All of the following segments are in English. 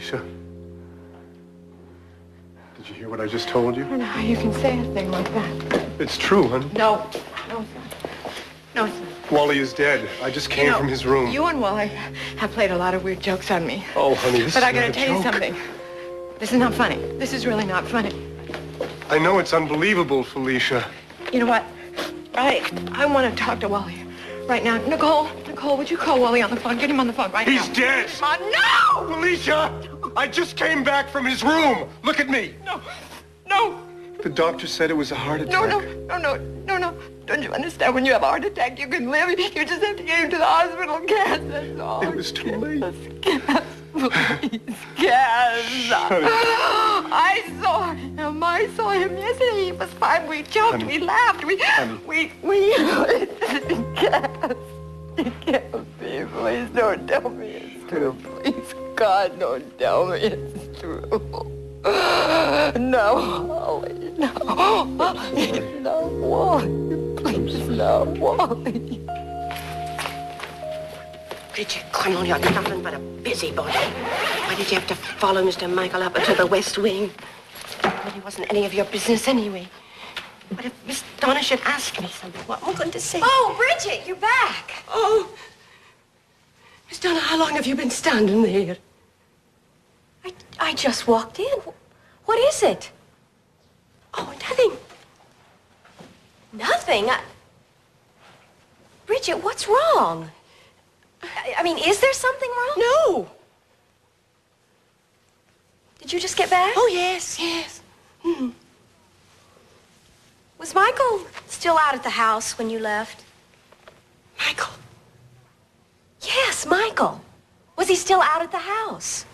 Felicia. Did you hear what I just told you? I don't know how you can say a thing like that. It's true, honey. No. No, it's not. No, it's not. Wally is dead. I just came from his room. You and Wally have played a lot of weird jokes on me. Oh, honey, this But is I gotta not a tell you joke. something. This is not funny. This is really not funny. I know it's unbelievable, Felicia. You know what? I want to talk to Wally right now. Nicole, would you call Wally on the phone? Get him on the phone right now. He's dead. Come on, no! Felicia, I just came back from his room. Look at me. No. The doctor said it was a heart attack. No. Don't you understand? When you have a heart attack, you can live. You just have to get him to the hospital. Gas, that's all. It was too late. Gas, please. Gas. I saw him yesterday. He was fine. We joked. Honey. We laughed. We Gas. Gas, please don't tell me it's true. Please, God, don't tell me it's true. No, Wally, no. No, Wally, please, no, Wally. Bridget Connell, you're nothing but a busybody. Why did you have to follow Mr. Michael up into the West Wing? Well, it wasn't any of your business anyway. But if Miss Donna should ask me something, what am I going to say? Oh, Bridget, you're back. Oh, Miss Donna, how long have you been standing there? I just walked in. What is it? Oh, nothing. Nothing? Bridget, what's wrong? I mean, is there something wrong? No. Did you just get back? Oh, yes. Was Michael still out at the house when you left? Michael. Yes, Michael. Was he still out at the house?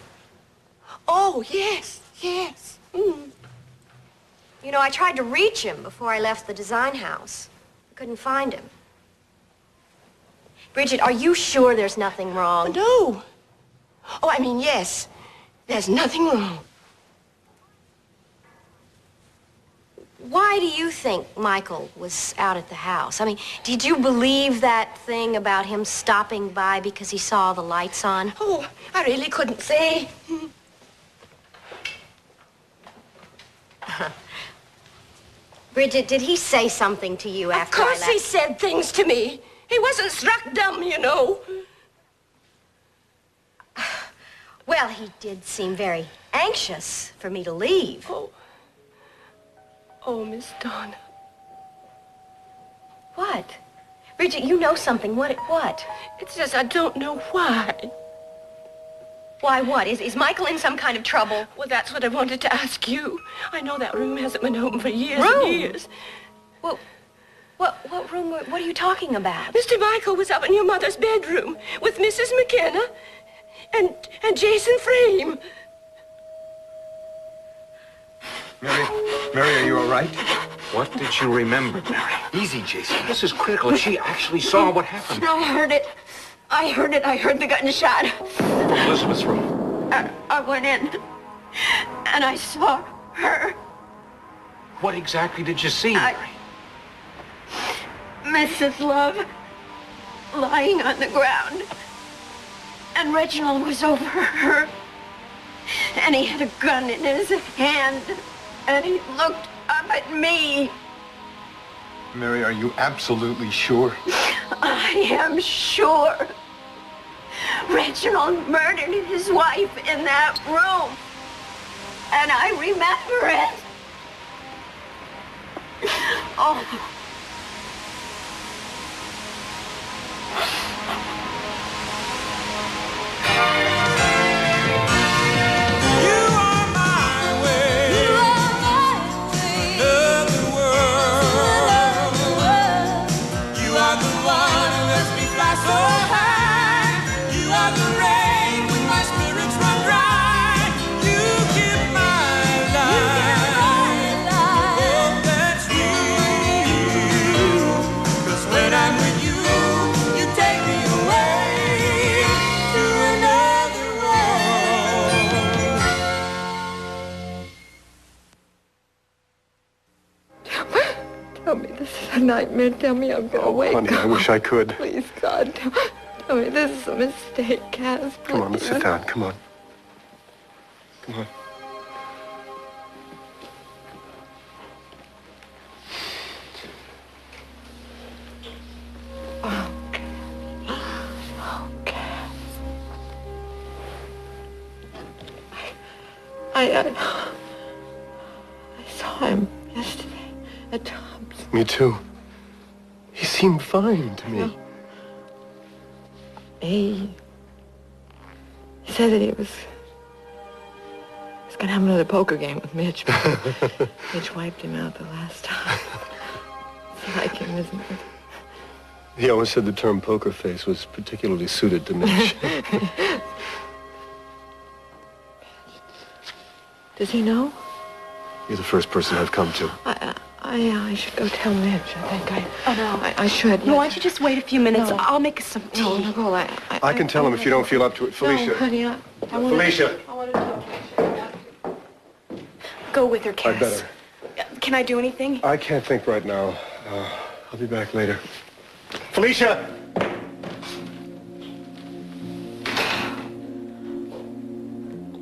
Oh, yes. You know, I tried to reach him before I left the design house. I couldn't find him. Bridget, are you sure there's nothing wrong? No. Oh, I mean, yes. There's nothing wrong. Why do you think Michael was out at the house? I mean, did you believe that thing about him stopping by because he saw the lights on? Oh, I really couldn't say. Bridget, did he say something to you after I left? Of course he said things to me. He wasn't struck dumb, you know. Well, he did seem very anxious for me to leave. Oh, Miss Donna. What? Bridget, you know something. What? It's just I don't know why. Why what? Is Michael in some kind of trouble? Well, that's what I wanted to ask you. I know that room hasn't been open for years Room? and years. Well, what room? What are you talking about? Mr. Michael was up in your mother's bedroom with Mrs. McKenna and Jason Frame. Mary, are you all right? What did you remember, Mary? Easy, Jason. This is critical. If she actually saw what happened. No, I heard it. I heard the gunshot. Elizabeth's room. I went in, and I saw her. What exactly did you see, Mary? Mrs. Love lying on the ground. And Reginald was over her. And he had a gun in his hand. And he looked up at me. Mary, are you absolutely sure? I am sure. Reginald murdered his wife in that room. And I remember it. Oh. Tell me this is a nightmare. Tell me I'm gonna wake honey, up. I wish I could. Please, God, tell me this is a mistake, Cass. Come on, let's sit down. Come on. Come on. I saw him yesterday at Tom's. Me too. He seemed fine to me. He said that he was going to have another poker game with Mitch. But Mitch wiped him out the last time. It's like him, isn't it? He always said the term poker face was particularly suited to Mitch. Does he know? You're the first person I've come to. I should go tell Mitch. I think Oh, no. I should. No, yes. why don't you just wait a few minutes? No. I'll make us some tea. No, Nicole, I can tell him if you don't feel up to it. Felicia. No, honey, I wanna, Felicia. I want to talk to you. Go with her, Cass. I'd better. Can I do anything? I can't think right now. I'll be back later. Felicia!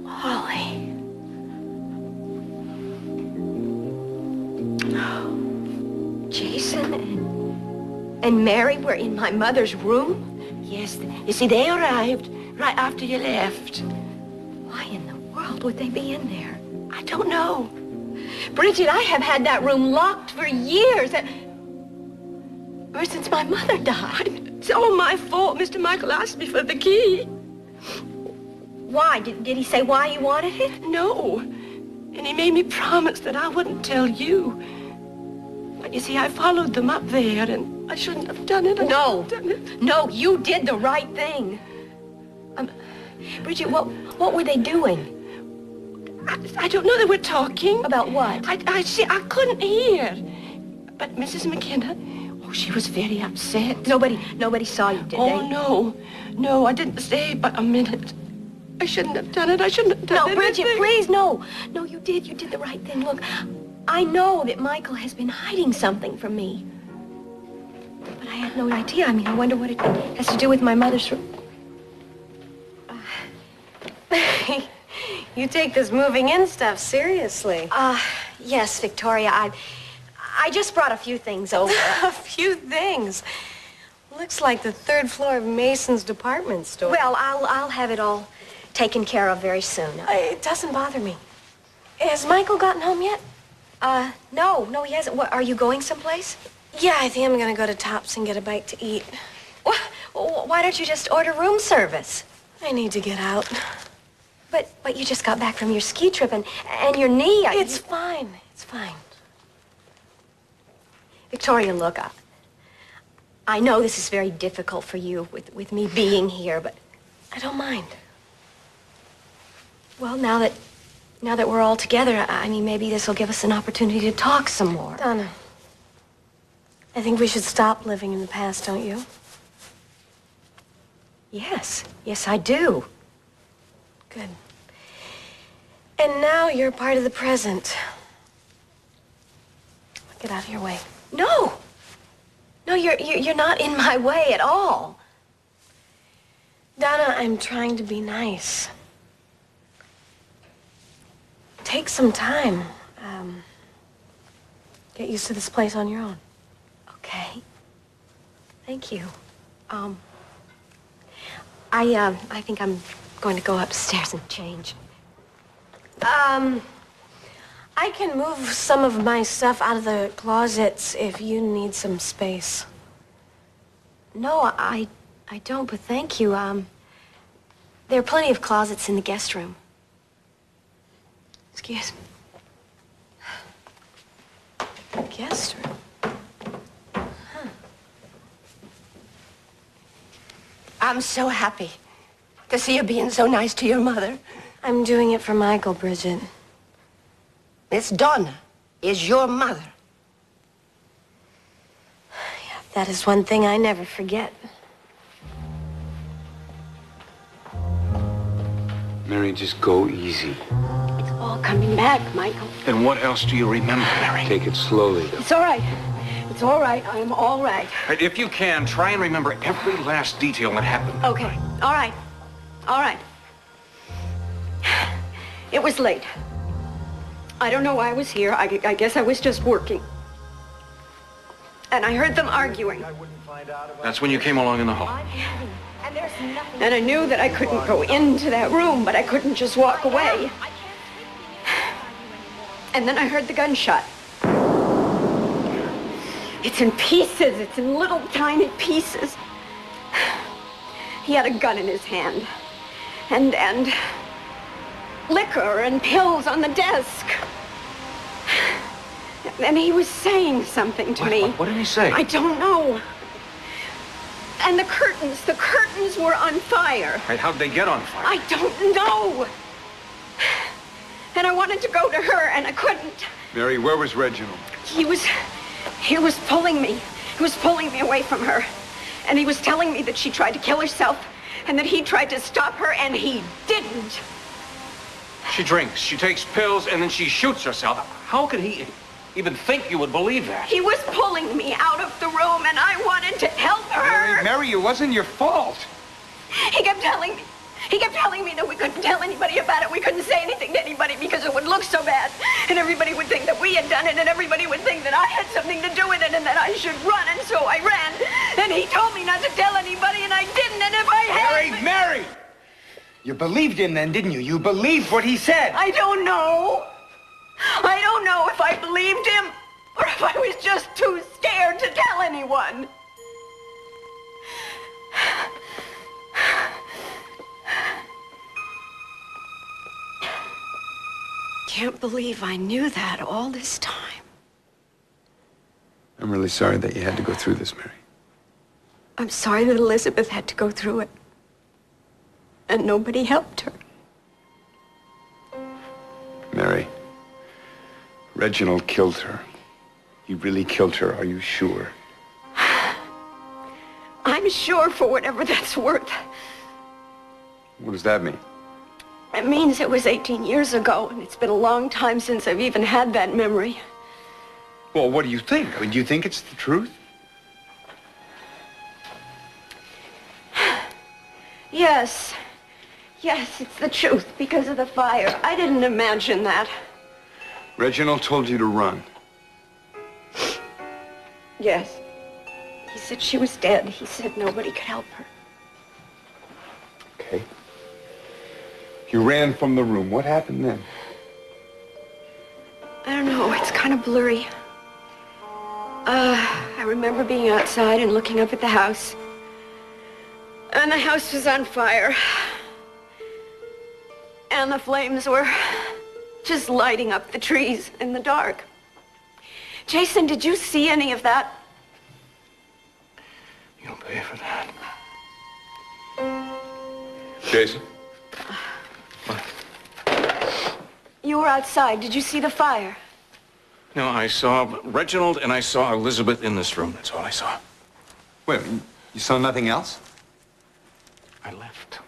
Holly. Jason and Mary were in my mother's room? Yes, you see, they arrived right after you left. Why in the world would they be in there? I don't know. Bridget, I have had that room locked for years. Ever since my mother died. It's all my fault. Mr. Michael asked me for the key. Why? Did he say why he wanted it? No. And he made me promise that I wouldn't tell you. But you see, I followed them up there, and I shouldn't have done it. No. No, you did the right thing. Bridget, what were they doing? I don't know. They were talking. About what? I see, I couldn't hear. But Mrs. McKenna, she was very upset. Nobody saw you, did they? Oh, no. No, I didn't stay but a minute. I shouldn't have done it. I shouldn't have done it. No, Bridget, please, no. No, you did. You did the right thing. Look, I know that Michael has been hiding something from me. But I had no idea. I mean, I wonder what it has to do with my mother's room. You take this moving in stuff seriously. Yes, Victoria. I just brought a few things over. A few things. Looks like the third floor of Mason's department store. Well, I'll have it all taken care of very soon. It doesn't bother me. Has Michael gotten home yet? No, he hasn't. What, are you going someplace? Yeah, I think I'm gonna go to Tops and get a bite to eat. Why don't you just order room service? I need to get out. But you just got back from your ski trip and your knee. It's fine. It's fine. Victoria, look, I know this is very difficult for you with me being here, but I don't mind. well, now that we're all together, I mean, maybe this will give us an opportunity to talk some more. Donna, I think we should stop living in the past, don't you? Yes, I do. Good. And now you're part of the present. Get out of your way. No, you're not in my way at all. Donna, I'm trying to be nice. Take some time. Get used to this place on your own. Okay. Thank you. I think I'm going to go upstairs and change. I can move some of my stuff out of the closets if you need some space. No, I don't, but thank you. There are plenty of closets in the guest room. Excuse me. Guest room? I'm so happy to see you being so nice to your mother. I'm doing it for Michael, Bridget. Miss Donna is your mother. That is one thing I never forget. Mary, just go easy. It's all coming back, Michael. And what else do you remember, Mary? Take it slowly, though. It's all right. It's all right. I'm all right. If you can, try and remember every last detail that happened. Okay. All right. All right. It was late. I don't know why I was here. I guess I was just working. And I heard them arguing. That's when you came along in the hall. And I knew that I couldn't go into that room, but I couldn't just walk away. And then I heard the gunshot. It's in pieces. It's in little tiny pieces. He had a gun in his hand. And liquor and pills on the desk. And he was saying something to me. What did he say? I don't know. And the curtains were on fire. Right, how'd they get on fire? I don't know. And I wanted to go to her, and I couldn't. Mary, where was Reginald? He was pulling me. He was pulling me away from her. And he was telling me that she tried to kill herself, and that he tried to stop her, and he didn't. She drinks, she takes pills, and then she shoots herself. How could he even think you would believe that? He was pulling me out of the room, and I wanted to help her. Mary, it wasn't your fault. He kept telling me that we couldn't tell anybody about it. We couldn't say anything to anybody because it would look so bad. And everybody would think that we had done it, and everybody would think that I had something to do with it, and that I should run, and so I ran. And he told me not to tell anybody, and I didn't, and if I had... Mary! You believed him then, didn't you? You believed what he said. I don't know. I don't know if I believed him, or if I was just too scared to tell anyone. Can't believe I knew that all this time. I'm really sorry that you had to go through this, Mary. I'm sorry that Elizabeth had to go through it. And nobody helped her. Mary, Reginald killed her. He really killed her, are you sure? I'm sure, for whatever that's worth. What does that mean? It means it was 18 years ago, and it's been a long time since I've even had that memory. Well, what do you think? I mean, do you think it's the truth? Yes. Yes, it's the truth because of the fire. I didn't imagine that. Reginald told you to run. Yes. He said she was dead. He said nobody could help her. Okay. You ran from the room. What happened then? I don't know. It's kind of blurry. I remember being outside and looking up at the house. And the house was on fire. And the flames were just lighting up the trees in the dark. Jason, did you see any of that? You'll pay for that. Jason? You were outside. Did you see the fire? No, I saw Reginald and I saw Elizabeth in this room. That's all I saw. Wait, you saw nothing else? I left.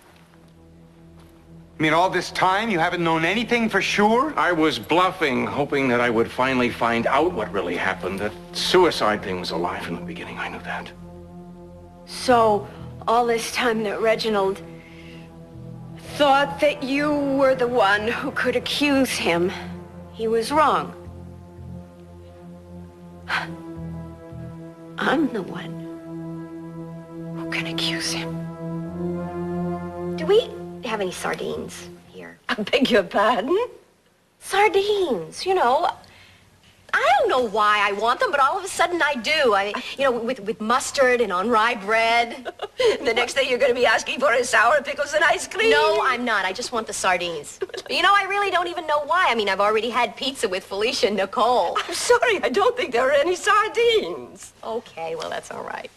I mean, all this time you haven't known anything for sure? I was bluffing, hoping that I would finally find out what really happened. That suicide thing was a lie from the beginning. I knew that. So, all this time that Reginald thought that you were the one who could accuse him, he was wrong. I'm the one who can accuse him. Do we have any sardines here? I beg your pardon? Sardines, you know. I don't know why I want them, but all of a sudden I do. With mustard and on rye bread. The next thing you're going to be asking for is sour pickles and ice cream. No, I'm not. I just want the sardines. You know, I really don't even know why. I mean, I've already had pizza with Felicia and Nicole. I'm sorry, I don't think there are any sardines. Okay, well, that's all right.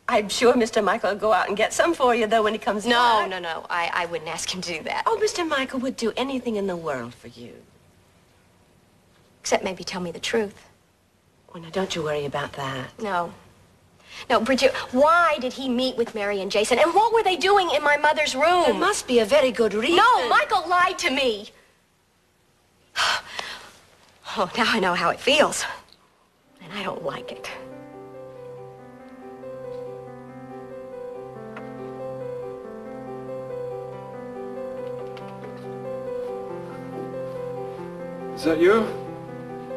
I'm sure Mr. Michael will go out and get some for you, though, when he comes back. No. I wouldn't ask him to do that. Oh, Mr. Michael would do anything in the world for you. Except maybe tell me the truth. Well, now, don't you worry about that. No. No, Bridget, why did he meet with Mary and Jason? And what were they doing in my mother's room? There must be a very good reason. No, Michael lied to me. Oh, now I know how it feels. And I don't like it. Is that you?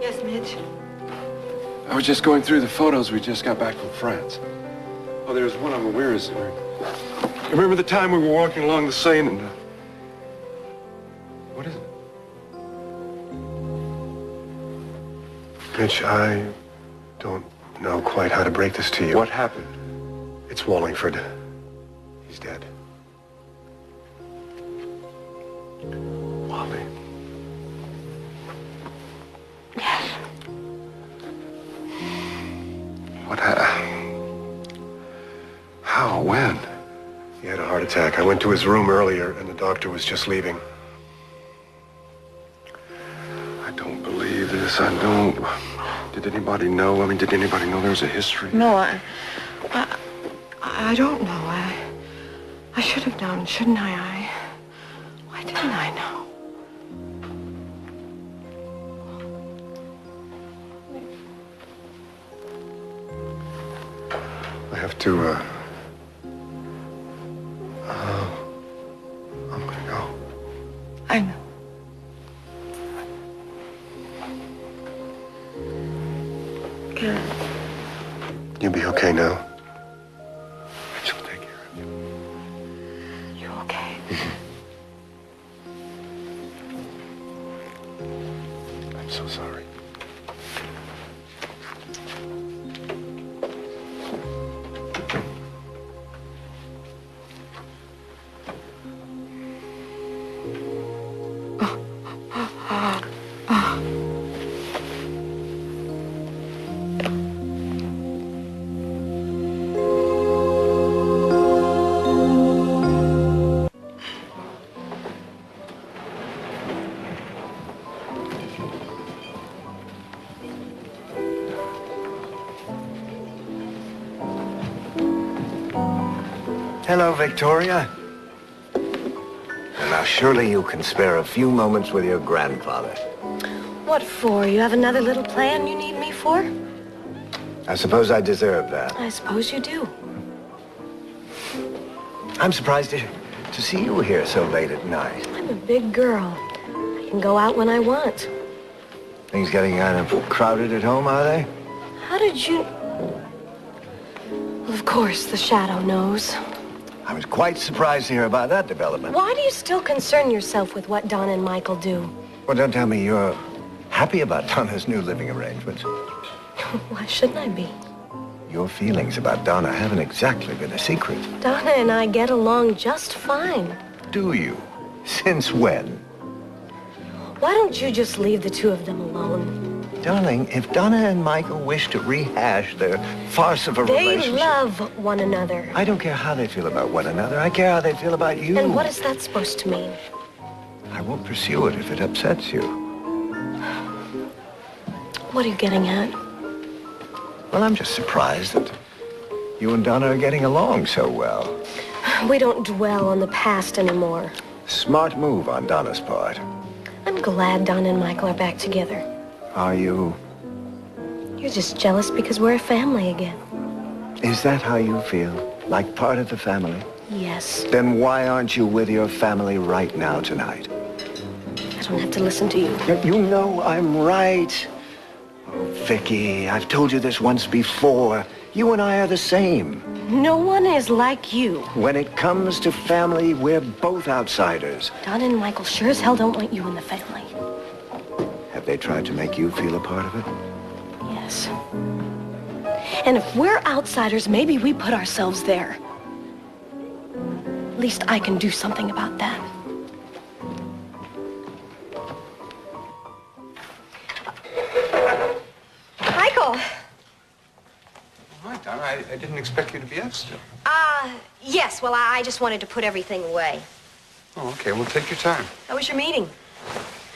Yes, Mitch. I was just going through the photos we just got back from France. Oh, there's one of them. Where is it? Remember the time we were walking along the Seine and... What is it? Mitch, I don't know quite how to break this to you. What happened? It's Wallingford. He's dead. Wally. Yes. What How? When? He had a heart attack. I went to his room earlier, and the doctor was just leaving. I don't believe this. I don't. Did anybody know? I mean, did anybody know there was a history? No, I don't know. I should have known, shouldn't I? Why didn't I know? I have to, I'm gonna go. I know. Good. You'll be okay now. She'll take care of you. You okay? I'm so sorry. Hello, Victoria. Now, surely you can spare a few moments with your grandfather. What for? You have another little plan you need me for? I suppose I deserve that. I suppose you do. I'm surprised to see you here so late at night. I'm a big girl. I can go out when I want. Things getting kind of crowded at home, are they? How did you... Well, of course, the Shadow knows. I was quite surprised to hear about that development. Why do you still concern yourself with what Donna and Michael do? Well, don't tell me you're happy about Donna's new living arrangements. Why shouldn't I be? Your feelings about Donna haven't exactly been a secret. Donna and I get along just fine. Do you? Since when? Why don't you just leave the two of them alone? Darling, if Donna and Michael wish to rehash their farce of a relationship... They love one another. I don't care how they feel about one another. I care how they feel about you. And what is that supposed to mean? I won't pursue it if it upsets you. What are you getting at? Well, I'm just surprised that you and Donna are getting along so well. We don't dwell on the past anymore. Smart move on Donna's part. I'm glad Donna and Michael are back together. Are you? You're just jealous because we're a family again. Is that how you feel? Like part of the family? Yes. Then why aren't you with your family right now tonight? I don't have to listen to you. You know I'm right. Oh, Vicky, I've told you this once before. You and I are the same. No one is like you. When it comes to family, we're both outsiders. Donna and Michael sure as hell don't want you in the family. Have they tried to make you feel a part of it? Yes. And if we're outsiders, maybe we put ourselves there. At least I can do something about that. Michael! Hi, Donna. I didn't expect you to be up still. Yes. Well, I just wanted to put everything away. Oh, okay. Well, take your time. How was your meeting?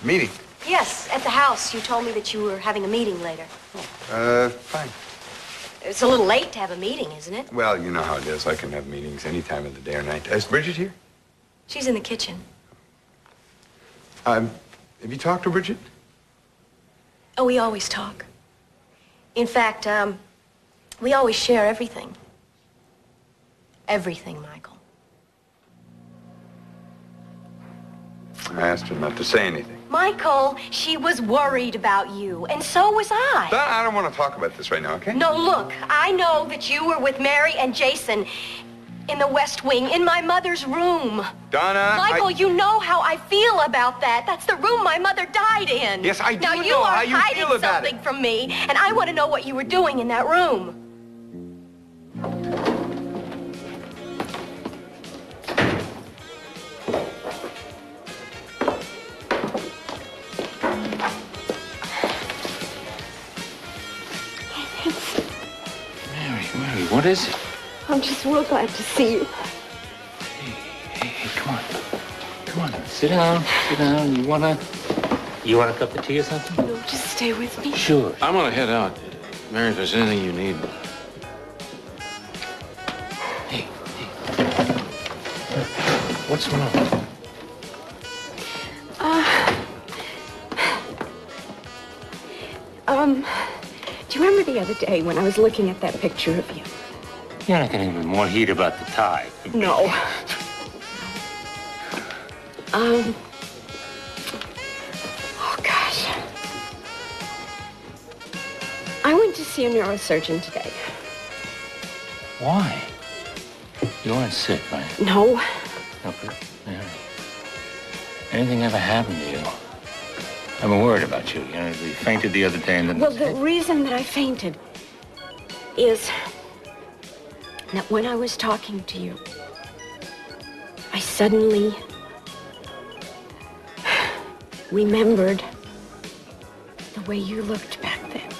Meeting? Yes, at the house. You told me that you were having a meeting later. Fine. It's a little late to have a meeting, isn't it? Well, you know how it is. I can have meetings any time of the day or night. Is Bridget here? She's in the kitchen. Have you talked to Bridget? Oh, we always talk. In fact, we always share everything. Everything, Michael. I asked her not to say anything. Michael, she was worried about you, and so was I. Donna, I don't want to talk about this right now, okay? No, look, I know that you were with Mary and Jason in the West Wing, in my mother's room. Donna, Michael, you know how I feel about that. That's the room my mother died in. Yes, I do now, you know are how you hiding feel about something it. from me, and I want to know what you were doing in that room. Mary, what is it? I'm just real glad to see you. Hey, come on. Come on, sit down. You want a cup of tea or something? No, just stay with me. Sure. I'm gonna head out. Mary, if there's anything you need. Hey. What's wrong? Do you remember the other day when I was looking at that picture of you? You're not getting any more heat about the tie. No. Oh, gosh. I went to see a neurosurgeon today. Why? You weren't sick, right? No. No, but, Mary, anything ever happened to you? I've been worried about you. You know, you fainted the other day and then... Well, the reason that I fainted is that when I was talking to you, I suddenly remembered the way you looked back then.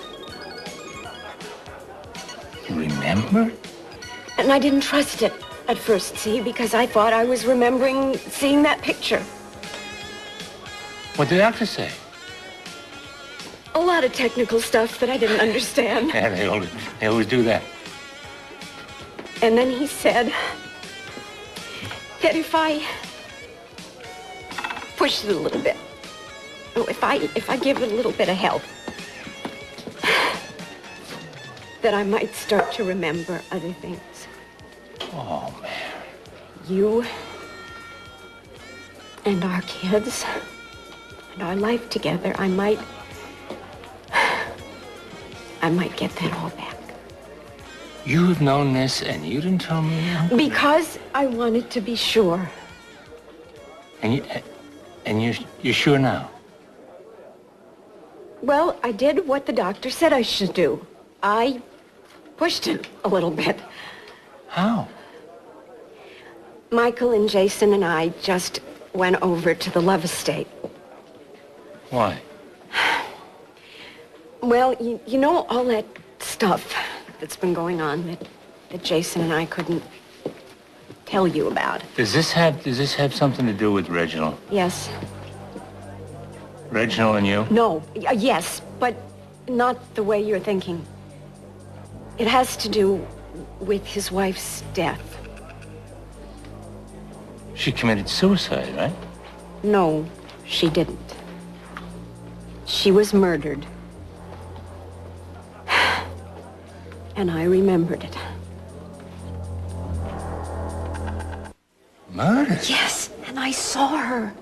You remember? And I didn't trust it at first, see, because I thought I was remembering seeing that picture. What did the doctor say? A lot of technical stuff that I didn't understand. Yeah, they always do that. And then he said that if I push it a little bit, if I give it a little bit of help, that I might start to remember other things. Oh, man. You and our kids and our life together, I might get that all back. You have known this and you didn't tell me? Because I wanted to be sure. And you're sure now? Well, I did what the doctor said I should do. I pushed it a little bit. How? Michael and Jason and I just went over to the Love Estate. Why? Well, you know all that stuff that's been going on that Jason and I couldn't tell you about. Does this have something to do with Reginald? Yes. Reginald and you? No. Yes, but not the way you're thinking. It has to do with his wife's death. She committed suicide, right? No, she didn't. She was murdered. And I remembered it. Murdered? Yes, and I saw her.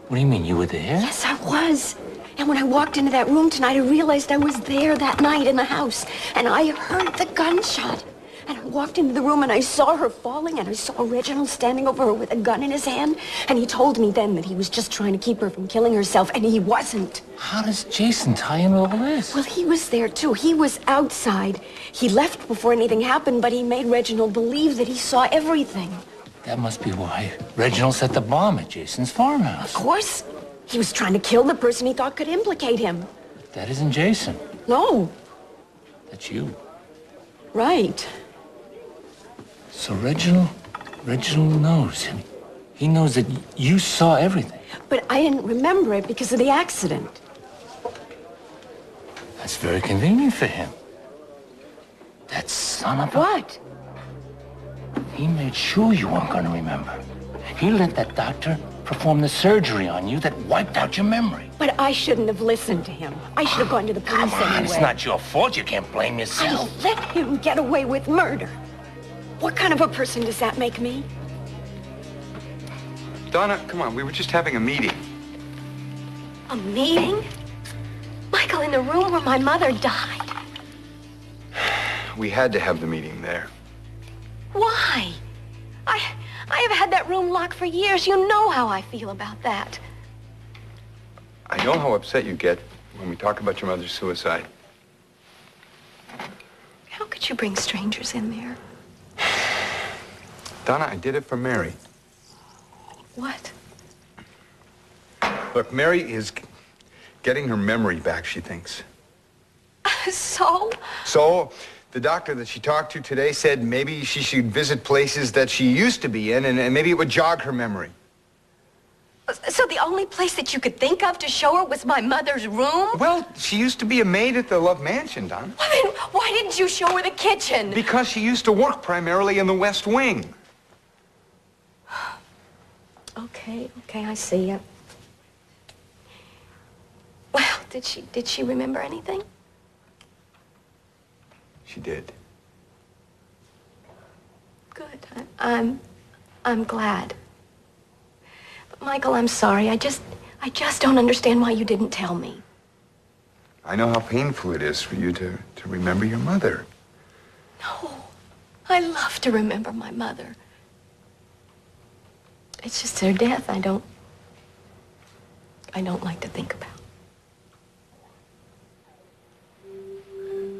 What do you mean, you were there? Yes, I was. And when I walked into that room tonight, I realized I was there that night in the house. And I heard the gunshot. And I walked into the room and I saw her falling and I saw Reginald standing over her with a gun in his hand. And he told me then that he was just trying to keep her from killing herself, and he wasn't. How does Jason tie in all this? Well, he was there too. He was outside. He left before anything happened, but he made Reginald believe that he saw everything. That must be why Reginald set the bomb at Jason's farmhouse. Of course. He was trying to kill the person he thought could implicate him. That isn't Jason. No. That's you. Right. So Reginald knows. He knows that you saw everything. But I didn't remember it because of the accident. That's very convenient for him. That son of a... What? He made sure you weren't going to remember. He let that doctor perform the surgery on you that wiped out your memory. But I shouldn't have listened to him. I should have gone to the police anyway. It's not your fault. You can't blame yourself. I let him get away with murder. What kind of a person does that make me? Donna, come on. We were just having a meeting. A meeting? Michael, in the room where my mother died. We had to have the meeting there. Why? I have had that room locked for years. You know how I feel about that. I know how upset you get when we talk about your mother's suicide. How could you bring strangers in there? Donna, I did it for Mary. What? Look, Mary is getting her memory back, she thinks. So? So, the doctor that she talked to today said maybe she should visit places that she used to be in, and maybe it would jog her memory. So the only place that you could think of to show her was my mother's room? Well, she used to be a maid at the Love Mansion, Donna. Well, then why didn't you show her the kitchen? Because she used to work primarily in the West Wing. Okay, I see you. Well, did she remember anything? She did. Good. I'm glad. But Michael, I'm sorry. I just don't understand why you didn't tell me. I know how painful it is for you to remember your mother. No. I love to remember my mother. It's just her death I don't like to think about.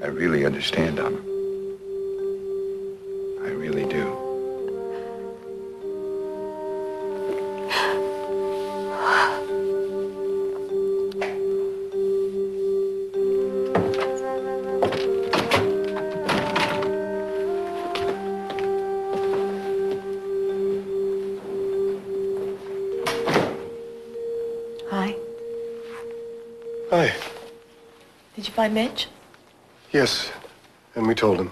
I really understand, Donna. I really do. Hi. Hi. Did you find Mitch? Yes, and we told him.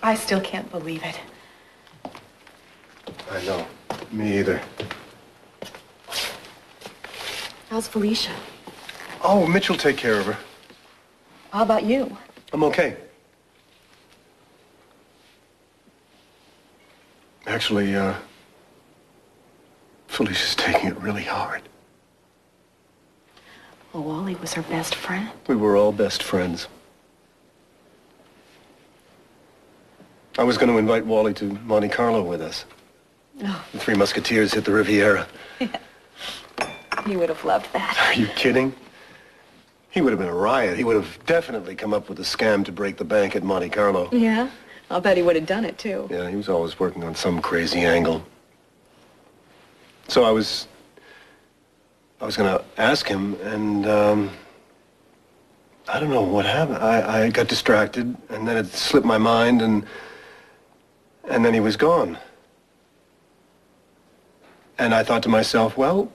I still can't believe it. I know. Me either. How's Felicia? Oh, Mitch will take care of her. How about you? I'm okay. Actually, Felicia's taking it really hard. Well, Wally was her best friend. We were all best friends. I was going to invite Wally to Monte Carlo with us. Oh, The Three Musketeers hit the Riviera. he would have loved that. Are you kidding? He would have been a riot. He would have definitely come up with a scam to break the bank at Monte Carlo. Yeah? I'll bet he would have done it, too. Yeah, he was always working on some crazy angle. So I was going to ask him, and I don't know what happened. I got distracted, and then it slipped my mind, and then he was gone. And I thought to myself, well,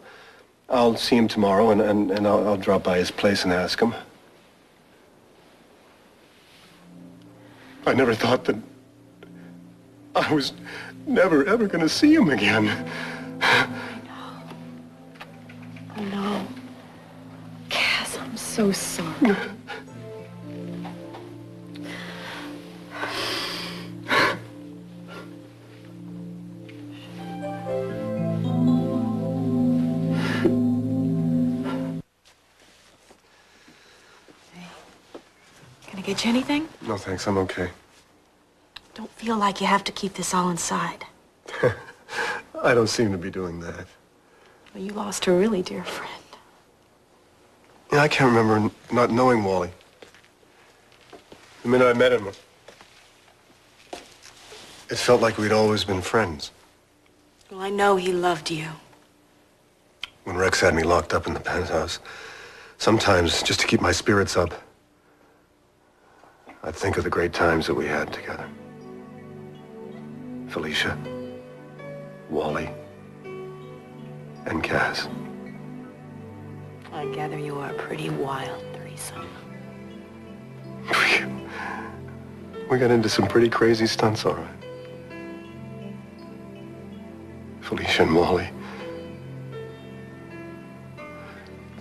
I'll see him tomorrow, and I'll drop by his place and ask him. I never thought that I was never, ever going to see him again. Oh, no. Cass, I'm so sorry. Can I get you anything? No, thanks. I'm okay. Don't feel like you have to keep this all inside. I don't seem to be doing that. Well, you lost a really dear friend. Yeah, I can't remember not knowing Wally. The minute I met him, it felt like we'd always been friends. Well, I know he loved you. When Rex had me locked up in the penthouse, sometimes, just to keep my spirits up, I'd think of the great times that we had together. Felicia, Wally, and Cass. I gather you are a pretty wild threesome. We got into some pretty crazy stunts, all right. Felicia and Wally.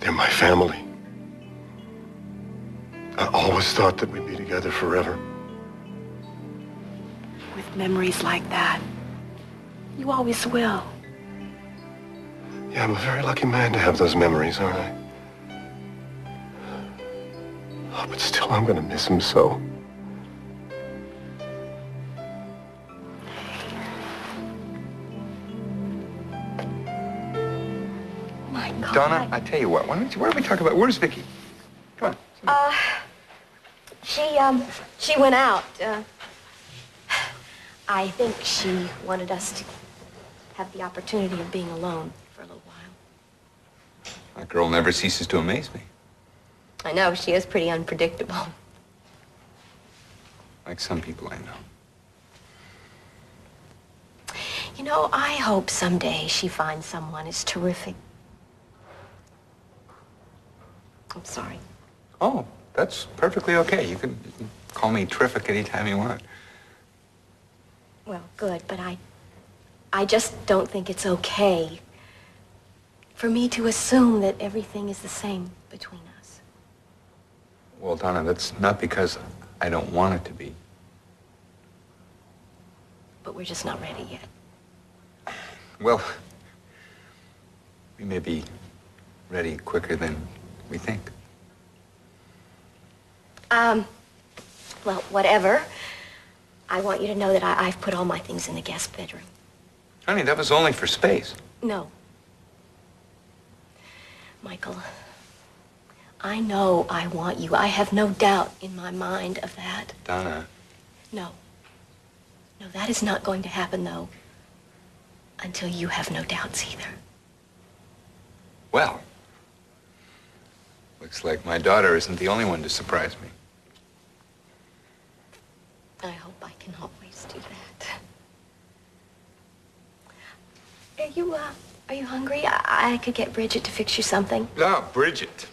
They're my family. I always thought that we'd be together forever. With memories like that, you always will. Yeah, I'm a very lucky man to have those memories, aren't I? Oh, but still, I'm gonna miss him so. My God. Donna, I tell you what, why don't we talk about, where's Vicky? Come on. She went out. I think she wanted us to have the opportunity of being alone for a little while. That girl never ceases to amaze me. I know, she is pretty unpredictable. Like some people I know. You know, I hope someday she finds someone as terrific. I'm sorry. Oh, that's perfectly okay. You can call me terrific anytime you want. Well, good, but I just don't think it's okay for me to assume that everything is the same between us. Well, Donna, that's not because I don't want it to be. But we're just not ready yet. Well, we may be ready quicker than we think. Well, whatever. I want you to know that I've put all my things in the guest bedroom. Honey, that was only for space. No. Michael, I know I want you. I have no doubt in my mind of that. Donna. No. No, that is not going to happen, though, until you have no doubts either. Well, looks like my daughter isn't the only one to surprise me. I hope I can always do that. Are you hungry? I could get Bridget to fix you something. No, Bridget.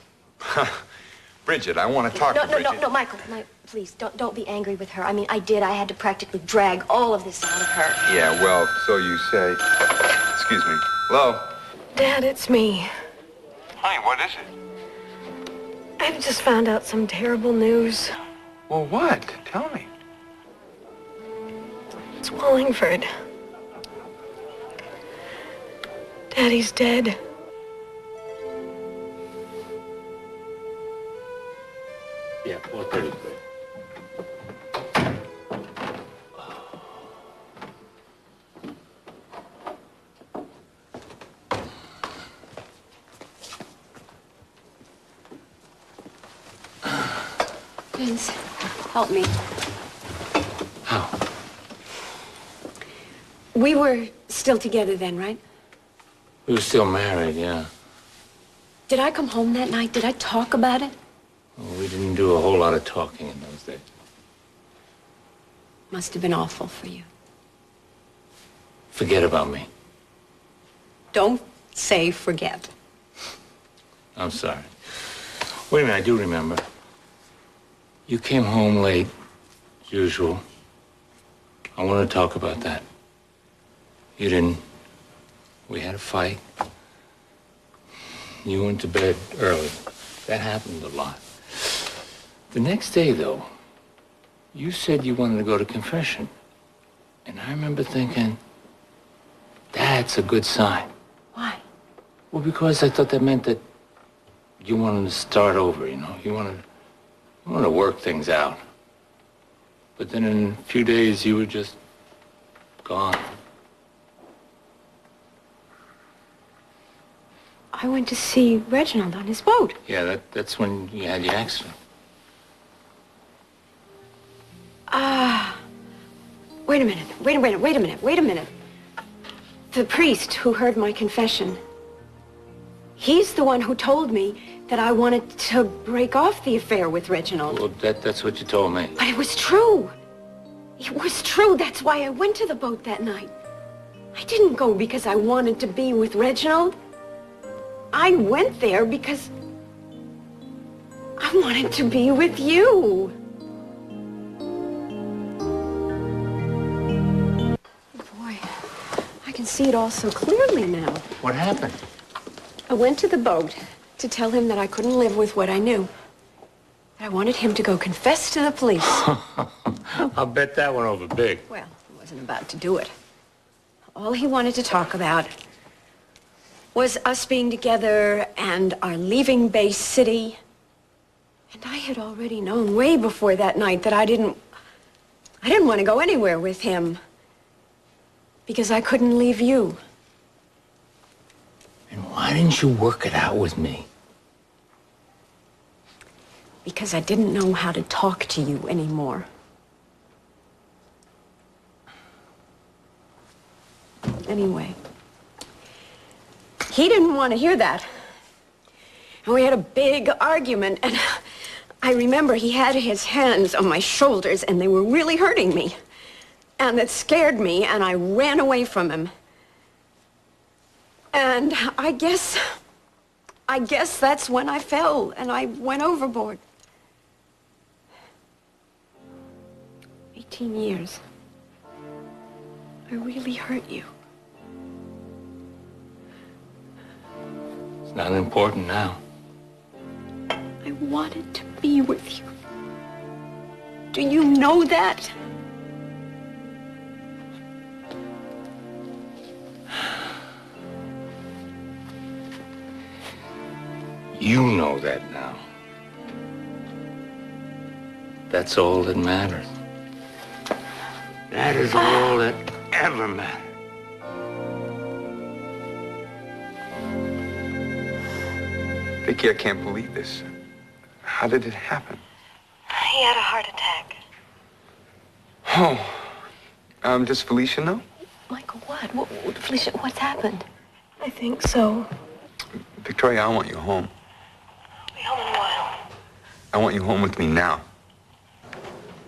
Bridget, I want to talk to Bridget. No, Michael, please, don't be angry with her. I mean, I had to practically drag all of this out of her. Yeah, well, so you say. Excuse me. Hello? Dad, it's me. Honey, what is it? I've just found out some terrible news. Well, what? Tell me. It's Wallingford. Daddy's dead. Yeah, 4:30. Vince, help me. How? We were still together then, right? We were still married, yeah. Did I come home that night? Did I talk about it? Well, we didn't do a whole lot of talking in those days. Must have been awful for you. Forget about me. Don't say forget. I'm sorry. Wait a minute, I do remember. You came home late, as usual. I want to talk about that. You didn't. We had a fight. You went to bed early. That happened a lot. The next day, though, you said you wanted to go to confession. And I remember thinking, that's a good sign. Why? Well, because I thought that meant that you wanted to start over, you know? You wanted to work things out. But then in a few days, you were just gone. I went to see Reginald on his boat. Yeah, that's when you had your accident. Wait a minute. The priest who heard my confession, he's the one who told me that I wanted to break off the affair with Reginald. Well, that's what you told me. But it was true. It was true. That's why I went to the boat that night. I didn't go because I wanted to be with Reginald. I went there because I wanted to be with you. Boy, I can see it all so clearly now. What happened? I went to the boat to tell him that I couldn't live with what I knew. That I wanted him to go confess to the police. I'll bet that went over big. Well, he wasn't about to do it. All he wanted to talk about was us being together and our leaving Bay City. And I had already known way before that night that I didn't want to go anywhere with him. Because I couldn't leave you. And why didn't you work it out with me? Because I didn't know how to talk to you anymore. Anyway, he didn't want to hear that. And we had a big argument, and I remember he had his hands on my shoulders, and they were really hurting me. And it scared me, and I ran away from him. And I guess that's when I fell, and I went overboard. 18 years. I really hurt you. It's not important now. I wanted to be with you. Do you know that? You know that now. That's all that matters. That is all that ever mattered. Vicky, I can't believe this. How did it happen? He had a heart attack. Oh. Does Felicia know? Michael, what? Felicia, what's happened? I think so. Victoria, I want you home. I'll be home in a while. I want you home with me now.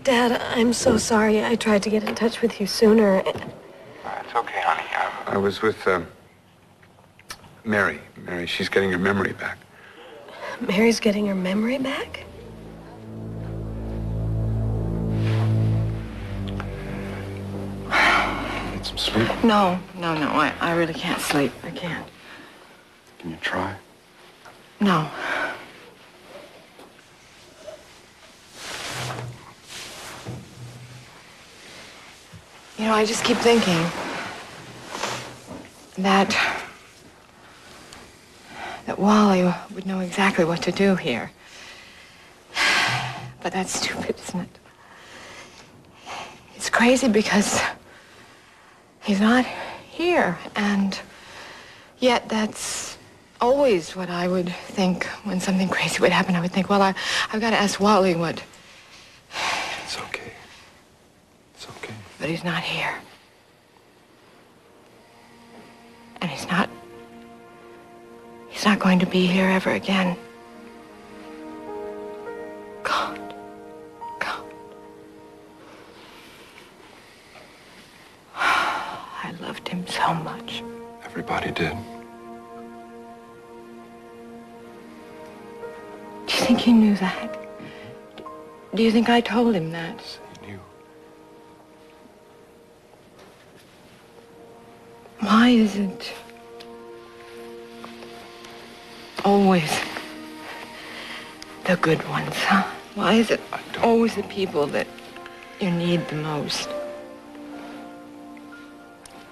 Dad, I'm so sorry. I tried to get in touch with you sooner. It's okay, honey. I was with, Mary. Mary, she's getting her memory back. Mary's getting her memory back? Get some sleep. No. I really can't sleep. I can't. Can you try? No. You know, I just keep thinking that Wally would know exactly what to do here. But that's stupid, isn't it? It's crazy because he's not here, and yet that's always what I would think when something crazy would happen. I would think, well, I've got to ask Wally what... It's okay. It's okay. But he's not here. And he's not going to be here ever again. God. I loved him so much. Everybody did. Do you think he knew that? Do you think I told him that? He knew. Why is it always the good ones, huh? Why is it always the people that you need the most?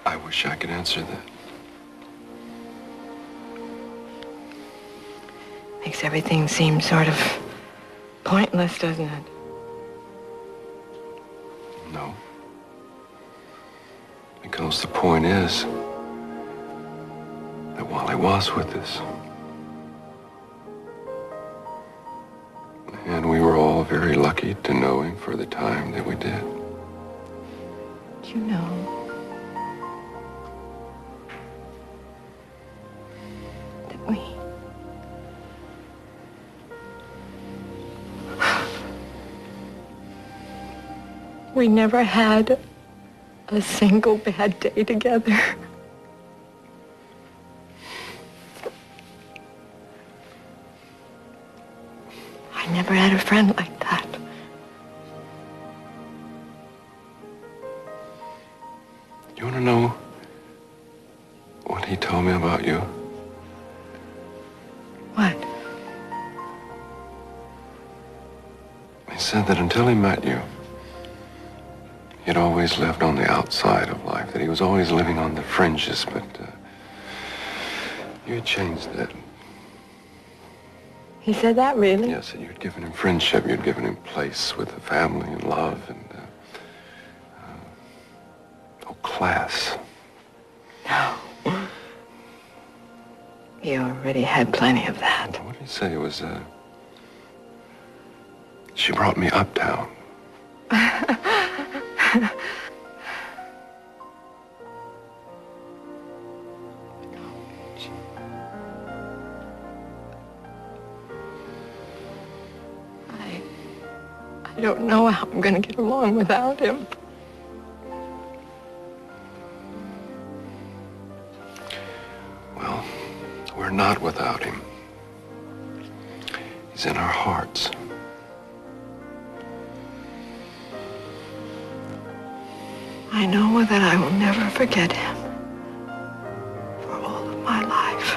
I wish I could answer that. Makes everything seem sort of pointless, doesn't it? No. Because the point is that Wally was with us. And we were all very lucky to know him for the time that we did. Do you know? That we never had a single bad day together. I never had a friend like that. You want to know what he told me about you? What? He said that until he met you, he'd always lived on the outside of life, that he was always living on the fringes, but You had changed that. He said that, really? Yes, and you'd given him friendship, you'd given him place with a family and love and, class. No. You already had plenty of that. What did he say? It was, she brought me uptown. I don't know how I'm going to get along without him. Well, we're not without him. He's in our hearts. I know that I will never forget him for all of my life.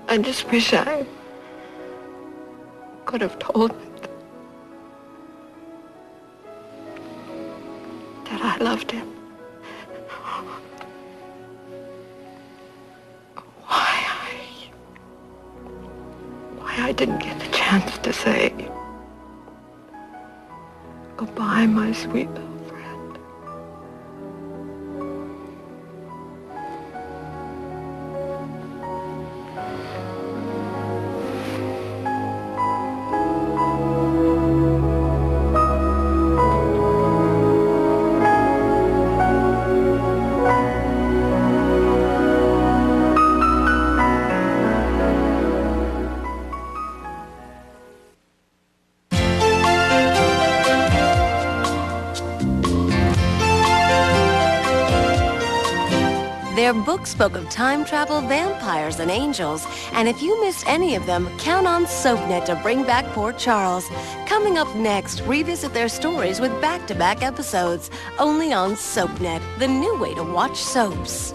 I just wish I could have told him that I loved him. Why I didn't get the chance to say goodbye, my sweet little friend. Their book spoke of time travel, vampires, and angels. And if you missed any of them, count on SoapNet to bring back Port Charles. Coming up next, revisit their stories with back-to-back episodes. Only on SoapNet, the new way to watch soaps.